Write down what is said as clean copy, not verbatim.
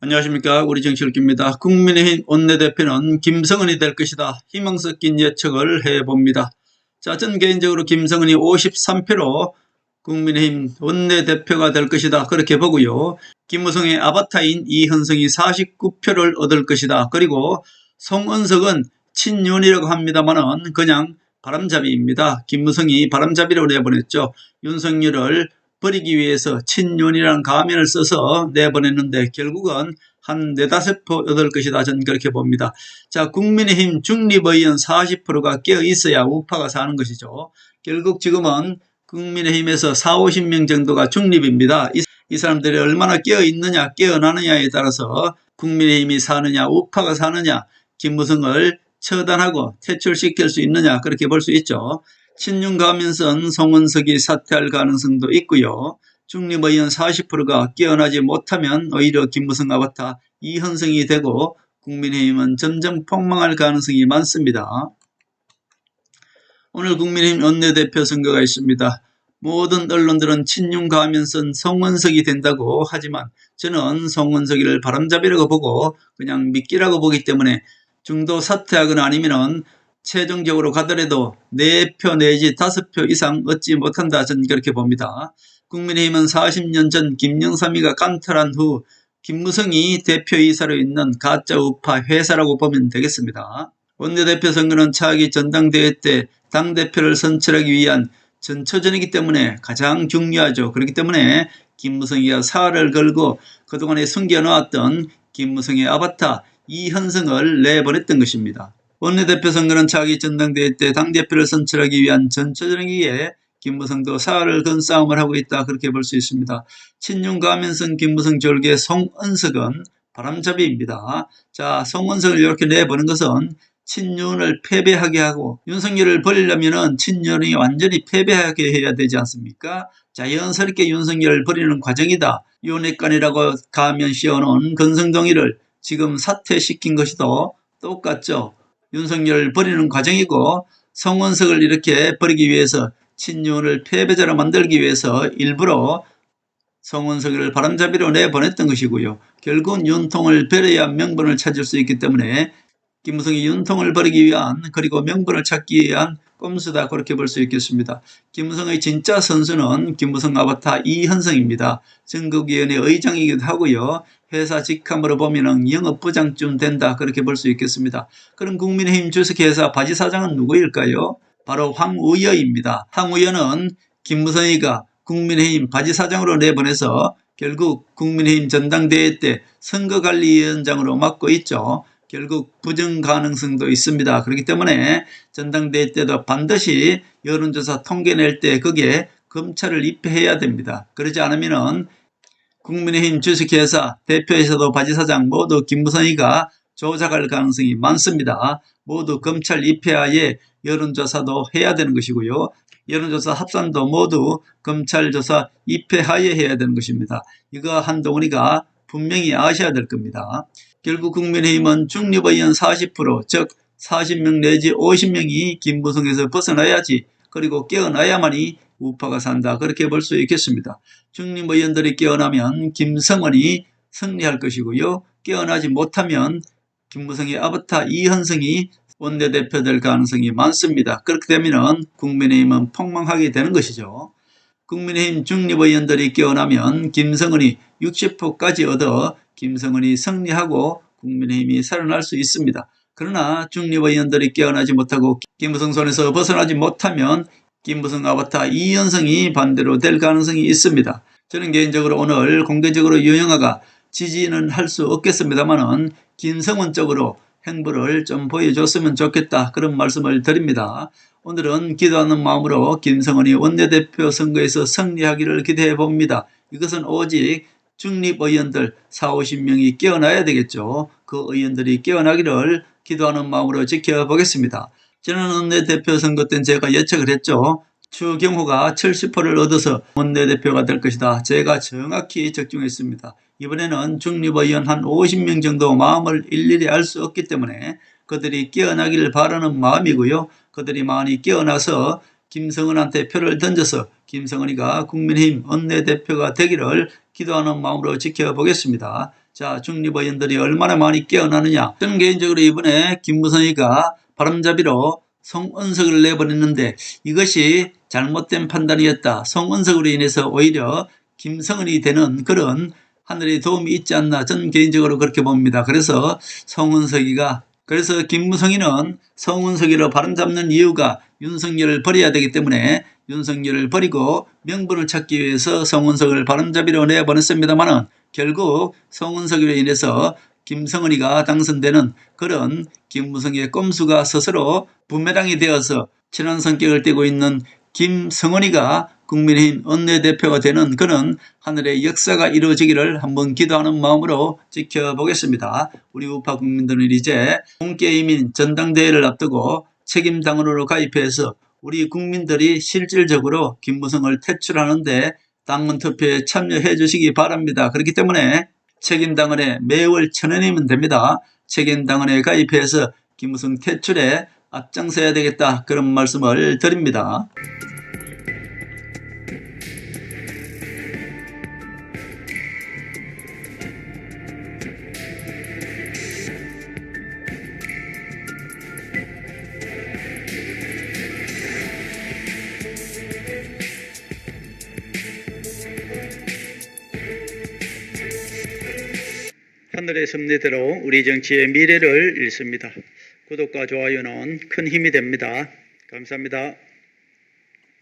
안녕하십니까. 우리 정치읽기입니다. 국민의힘 원내대표는 김성은이 될 것이다. 희망 섞인 예측을 해봅니다. 자, 전 개인적으로 김성은이 53표로 국민의힘 원내대표가 될 것이다. 그렇게 보고요. 김무성의 아바타인 이현성이 49표를 얻을 것이다. 그리고 송은석은 친윤이라고 합니다만은 그냥 바람잡이입니다. 김무성이 바람잡이로 내보냈죠. 윤석열을 버리기 위해서 친윤이라는 가면을 써서 내보냈는데 결국은 한 4~5표 얻을 것이다. 저는 그렇게 봅니다. 자, 국민의힘 중립의원 40%가 깨어있어야 우파가 사는 것이죠. 결국 지금은 국민의힘에서 40~50명 정도가 중립입니다. 이 사람들이 얼마나 깨어있느냐 깨어나느냐에 따라서 국민의힘이 사느냐 우파가 사느냐, 김무성을 처단하고 퇴출시킬 수 있느냐 그렇게 볼 수 있죠. 친윤 가면선 송은석이 사퇴할 가능성도 있고요. 중립의원 40%가 깨어나지 못하면 오히려 김무성 아바타 이현성이 되고 국민의힘은 점점 폭망할 가능성이 많습니다. 오늘 국민의힘 원내대표 선거가 있습니다. 모든 언론들은 친윤 가면선 송은석이 된다고 하지만 저는 송은석이를 바람잡이라고 보고 그냥 미끼라고 보기 때문에 중도 사퇴하거나 아니면은 최종적으로 가더라도 4표 내지 5표 이상 얻지 못한다. 저는 그렇게 봅니다. 국민의힘은 40년 전 김영삼이가 깐탈한 후 김무성이 대표이사로 있는 가짜 우파 회사라고 보면 되겠습니다. 원내대표 선거는 차기 전당대회 때 당대표를 선출하기 위한 전초전이기 때문에 가장 중요하죠. 그렇기 때문에 김무성이가 사활을 걸고 그동안에 숨겨놓았던 김무성의 아바타 이현성을 내보냈던 것입니다. 원내대표 선거는 차기 전당대회 때 당대표를 선출하기 위한 전초전이기에 김무성도 사활을 건 싸움을 하고 있다. 그렇게 볼 수 있습니다. 친윤 가면선 김무성 졸개 송은석은 바람잡이입니다. 자, 송은석을 이렇게 내보는 것은 친윤을 패배하게 하고 윤석열을 버리려면 친윤이 완전히 패배하게 해야 되지 않습니까? 자연스럽게 윤석열을 버리는 과정이다. 윤핵관이라고 가면 씌워놓은 건성동의를 지금 사퇴시킨 것이도 똑같죠. 윤석열을 버리는 과정이고 송은석을 이렇게 버리기 위해서 친윤을 패배자로 만들기 위해서 일부러 송은석을 바람잡이로 내보냈던 것이고요. 결국은 윤통을 버려야 명분을 찾을 수 있기 때문에 김무성이 윤통을 버리기 위한 그리고 명분을 찾기 위한 꼼수다. 그렇게 볼 수 있겠습니다. 김무성의 진짜 선수는 김무성 아바타 이현성입니다. 전국위원회 의장이기도 하고요. 회사 직함으로 보면 영업부장쯤 된다. 그렇게 볼 수 있겠습니다. 그럼 국민의힘 주식회사 바지사장은 누구일까요? 바로 황우여입니다. 황우여는 김무성이가 국민의힘 바지사장으로 내보내서 결국 국민의힘 전당대회 때 선거관리위원장으로 맡고 있죠. 결국 부정 가능성도 있습니다. 그렇기 때문에 전당대회 때도 반드시 여론조사 통계 낼 때 거기에 검찰을 입회해야 됩니다. 그러지 않으면은 국민의힘 주식회사 대표이사도 바지사장 모두 김무성이가 조작할 가능성이 많습니다. 모두 검찰 입회하에 여론조사도 해야 되는 것이고요. 여론조사 합산도 모두 검찰 조사 입회하에 해야 되는 것입니다. 이거 한동훈이가 분명히 아셔야 될 겁니다. 결국 국민의힘은 중립의원 40%, 즉 40명 내지 50명이 김무성에서 벗어나야지, 그리고 깨어나야만이 우파가 산다. 그렇게 볼 수 있겠습니다. 중립의원들이 깨어나면 김성은이 승리할 것이고요. 깨어나지 못하면 김무성의 아바타 이현성이 원내대표 될 가능성이 많습니다. 그렇게 되면 국민의힘은 폭망하게 되는 것이죠. 국민의힘 중립의원들이 깨어나면 김성은이 60%까지 얻어 김성은이 승리하고 국민의힘이 살아날 수 있습니다. 그러나 중립의원들이 깨어나지 못하고 김무성 손에서 벗어나지 못하면 김무성 아바타 이현성이 반대로 될 가능성이 있습니다. 저는 개인적으로 오늘 공개적으로 유영아가 지지는 할 수 없겠습니다만은 김성은 쪽으로 행보를 좀 보여줬으면 좋겠다. 그런 말씀을 드립니다. 오늘은 기도하는 마음으로 김성은이 원내대표 선거에서 승리하기를 기대해 봅니다. 이것은 오직 중립의원들 40~50명이 깨어나야 되겠죠. 그 의원들이 깨어나기를 기도하는 마음으로 지켜보겠습니다. 지난 원내대표 선거 때는 제가 예측을 했죠. 추경호가 70%를 얻어서 원내대표가 될 것이다. 제가 정확히 적중했습니다. 이번에는 중립의원 한 50명 정도 마음을 일일이 알 수 없기 때문에 그들이 깨어나기를 바라는 마음이고요. 그들이 많이 깨어나서 김성은한테 표를 던져서 김성은이가 국민의힘 원내대표가 되기를 기도하는 마음으로 지켜보겠습니다. 자, 중립의원들이 얼마나 많이 깨어나느냐. 저는 개인적으로 이번에 김무성이가 바람잡이로 송은석을 내버렸는데 이것이 잘못된 판단이었다. 송은석으로 인해서 오히려 김성은이 되는 그런 하늘의 도움이 있지 않나. 저는 개인적으로 그렇게 봅니다. 그래서 김무성이는 송은석이로 바람잡는 이유가 윤석열을 버려야 되기 때문에 윤석열을 버리고 명분을 찾기 위해서 송은석을 바람잡이로 내보냈습니다만은 결국 송은석으로 인해서 김성은이가 당선되는 그런 김무성의 꼼수가 스스로 부메랑이 되어서 친한 성격을 띠고 있는 김성은이가 국민의힘 원내대표가 되는 그런 하늘의 역사가 이루어지기를 한번 기도하는 마음으로 지켜보겠습니다. 우리 우파 국민들은 이제 본게임인 전당대회를 앞두고 책임당원으로 가입해서 우리 국민들이 실질적으로 김무성을 퇴출하는데 당원 투표에 참여해 주시기 바랍니다. 그렇기 때문에 책임당원에 매월 1,000원이면 됩니다. 책임당원에 가입해서 김무성 퇴출에 앞장서야 되겠다. 그런 말씀을 드립니다. 하늘의 섭리대로 우리 정치의 미래를 읽습니다. 구독과 좋아요는 큰 힘이 됩니다. 감사합니다.